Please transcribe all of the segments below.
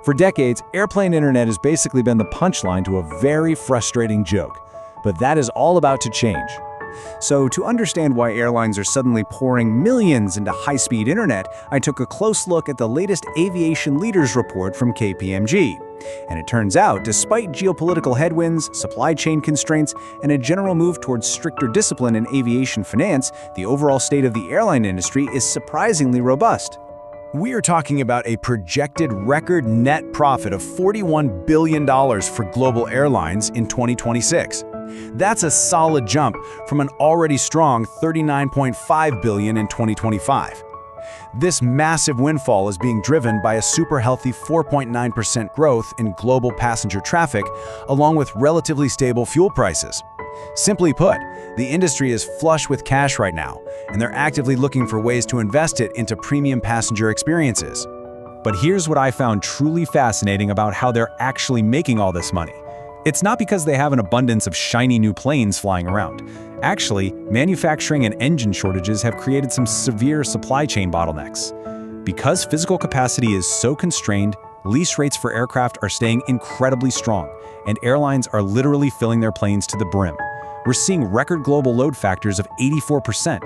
For decades, airplane internet has basically been the punchline to a very frustrating joke. But that is all about to change. So to understand why airlines are suddenly pouring millions into high-speed internet, I took a close look at the latest Aviation Leaders Report from KPMG. And it turns out, despite geopolitical headwinds, supply chain constraints, and a general move towards stricter discipline in aviation finance, the overall state of the airline industry is surprisingly robust. We are talking about a projected record net profit of $41 billion for global airlines in 2026. That's a solid jump from an already strong $39.5 billion in 2025. This massive windfall is being driven by a super healthy 4.9% growth in global passenger traffic, along with relatively stable fuel prices. Simply put, the industry is flush with cash right now, and they're actively looking for ways to invest it into premium passenger experiences. But here's what I found truly fascinating about how they're actually making all this money. It's not because they have an abundance of shiny new planes flying around. Actually, manufacturing and engine shortages have created some severe supply chain bottlenecks. Because physical capacity is so constrained, lease rates for aircraft are staying incredibly strong, and airlines are literally filling their planes to the brim. We're seeing record global load factors of 84%.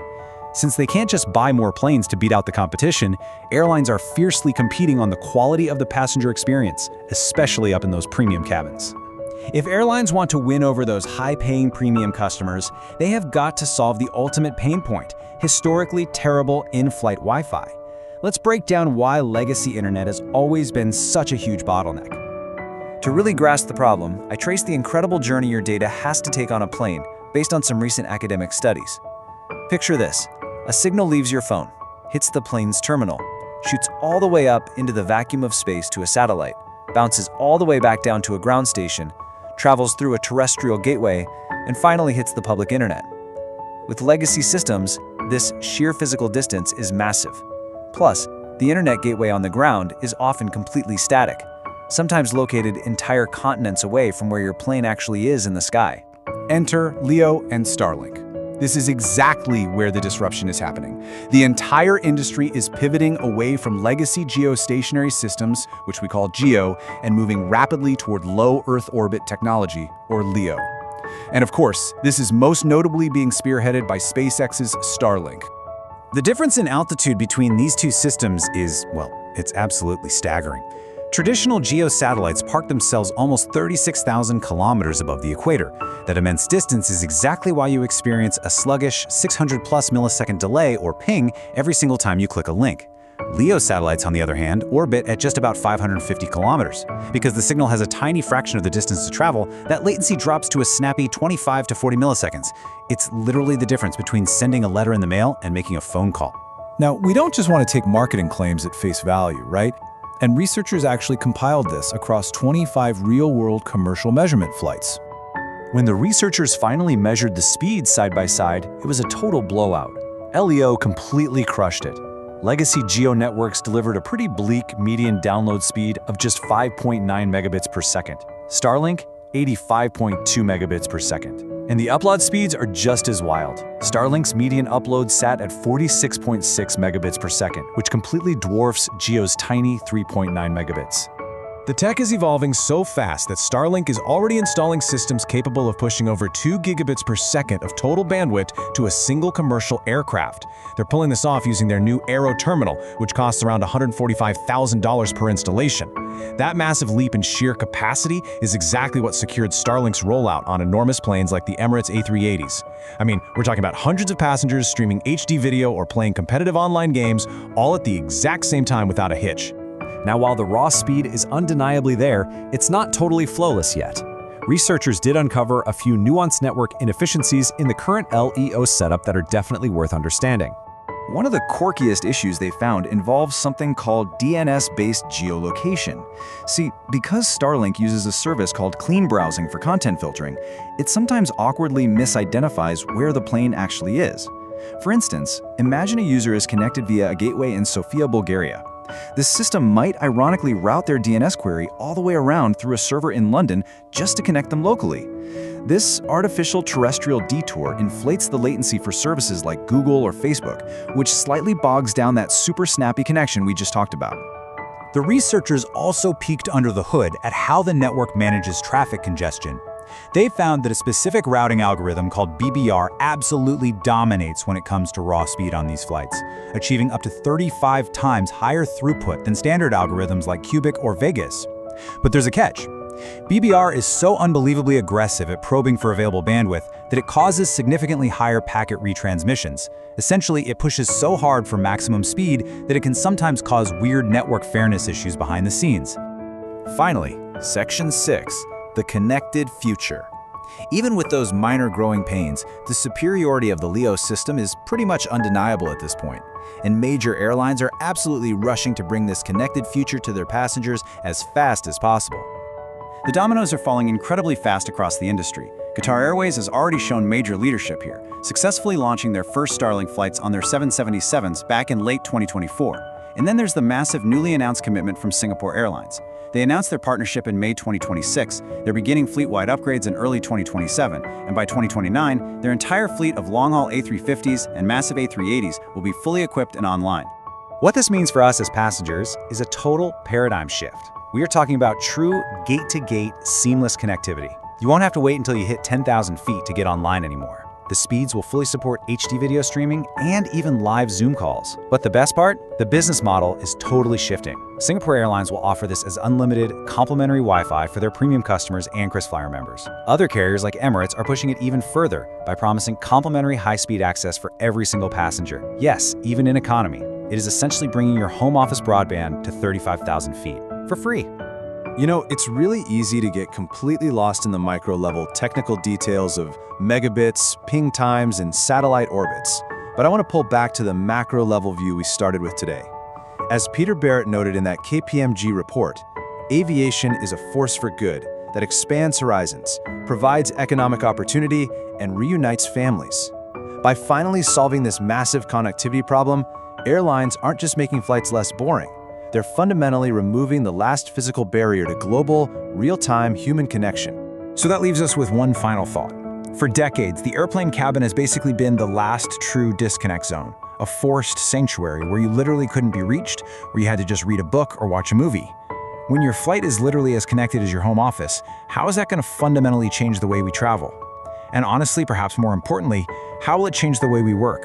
Since they can't just buy more planes to beat out the competition, airlines are fiercely competing on the quality of the passenger experience, especially up in those premium cabins. If airlines want to win over those high-paying premium customers, they have got to solve the ultimate pain point, historically terrible in-flight Wi-Fi. Let's break down why legacy internet has always been such a huge bottleneck. To really grasp the problem, I traced the incredible journey your data has to take on a plane, based on some recent academic studies. Picture this. A signal leaves your phone, hits the plane's terminal, shoots all the way up into the vacuum of space to a satellite, bounces all the way back down to a ground station, travels through a terrestrial gateway, and finally hits the public internet. With legacy systems, this sheer physical distance is massive. Plus, the internet gateway on the ground is often completely static, sometimes located entire continents away from where your plane actually is in the sky. Enter LEO and Starlink. This is exactly where the disruption is happening. The entire industry is pivoting away from legacy geostationary systems, which we call GEO, and moving rapidly toward low Earth orbit technology, or LEO. And of course, this is most notably being spearheaded by SpaceX's Starlink. The difference in altitude between these two systems is, well, it's absolutely staggering. Traditional GEO satellites park themselves almost 36,000 kilometers above the equator. That immense distance is exactly why you experience a sluggish 600+ millisecond delay or ping every single time you click a link. LEO satellites, on the other hand, orbit at just about 550 kilometers. Because the signal has a tiny fraction of the distance to travel, that latency drops to a snappy 25 to 40 milliseconds. It's literally the difference between sending a letter in the mail and making a phone call. Now, we don't just want to take marketing claims at face value, right? And researchers actually compiled this across 25 real-world commercial measurement flights. When the researchers finally measured the speeds side by side, it was a total blowout. LEO completely crushed it. Legacy GEO networks delivered a pretty bleak median download speed of just 5.9 megabits per second. Starlink, 85.2 megabits per second. And the upload speeds are just as wild. Starlink's median upload sat at 46.6 megabits per second, which completely dwarfs GEO's tiny 3.9 megabits. The tech is evolving so fast that Starlink is already installing systems capable of pushing over 2 gigabits per second of total bandwidth to a single commercial aircraft. They're pulling this off using their new Aero terminal, which costs around $145,000 per installation. That massive leap in sheer capacity is exactly what secured Starlink's rollout on enormous planes like the Emirates A380s. I mean, we're talking about hundreds of passengers streaming HD video or playing competitive online games, all at the exact same time without a hitch. Now, while the raw speed is undeniably there, it's not totally flawless yet. Researchers did uncover a few nuanced network inefficiencies in the current LEO setup that are definitely worth understanding. One of the quirkiest issues they found involves something called DNS-based geolocation. See, because Starlink uses a service called clean browsing for content filtering, it sometimes awkwardly misidentifies where the plane actually is. For instance, imagine a user is connected via a gateway in Sofia, Bulgaria. This system might ironically route their DNS query all the way around through a server in London just to connect them locally. This artificial terrestrial detour inflates the latency for services like Google or Facebook, which slightly bogs down that super snappy connection we just talked about. The researchers also peeked under the hood at how the network manages traffic congestion. They found that a specific routing algorithm called BBR absolutely dominates when it comes to raw speed on these flights, achieving up to 35 times higher throughput than standard algorithms like Cubic or Vegas. But there's a catch. BBR is so unbelievably aggressive at probing for available bandwidth that it causes significantly higher packet retransmissions. Essentially, it pushes so hard for maximum speed that it can sometimes cause weird network fairness issues behind the scenes. Finally, Section 6, the connected future. Even with those minor growing pains, the superiority of the LEO system is pretty much undeniable at this point, and major airlines are absolutely rushing to bring this connected future to their passengers as fast as possible. The dominoes are falling incredibly fast across the industry. Qatar Airways has already shown major leadership here, successfully launching their first Starlink flights on their 777s back in late 2024. And then there's the massive newly announced commitment from Singapore Airlines. They announced their partnership in May 2026, they're beginning fleet-wide upgrades in early 2027, and by 2029, their entire fleet of long-haul A350s and massive A380s will be fully equipped and online. What this means for us as passengers is a total paradigm shift. We are talking about true gate-to-gate seamless connectivity. You won't have to wait until you hit 10,000 feet to get online anymore. The speeds will fully support HD video streaming and even live Zoom calls. But the best part? The business model is totally shifting. Singapore Airlines will offer this as unlimited, complimentary Wi-Fi for their premium customers and KrisFlyer members. Other carriers like Emirates are pushing it even further by promising complimentary high-speed access for every single passenger. Yes, even in economy. It is essentially bringing your home office broadband to 35,000 feet for free. You know, it's really easy to get completely lost in the micro-level technical details of megabits, ping times, and satellite orbits. But I want to pull back to the macro-level view we started with today. As Peter Barrett noted in that KPMG report, aviation is a force for good that expands horizons, provides economic opportunity, and reunites families. By finally solving this massive connectivity problem, airlines aren't just making flights less boring. They're fundamentally removing the last physical barrier to global, real-time human connection. So that leaves us with one final thought. For decades, the airplane cabin has basically been the last true disconnect zone, a forced sanctuary where you literally couldn't be reached, where you had to just read a book or watch a movie. When your flight is literally as connected as your home office, how is that going to fundamentally change the way we travel? And honestly, perhaps more importantly, how will it change the way we work?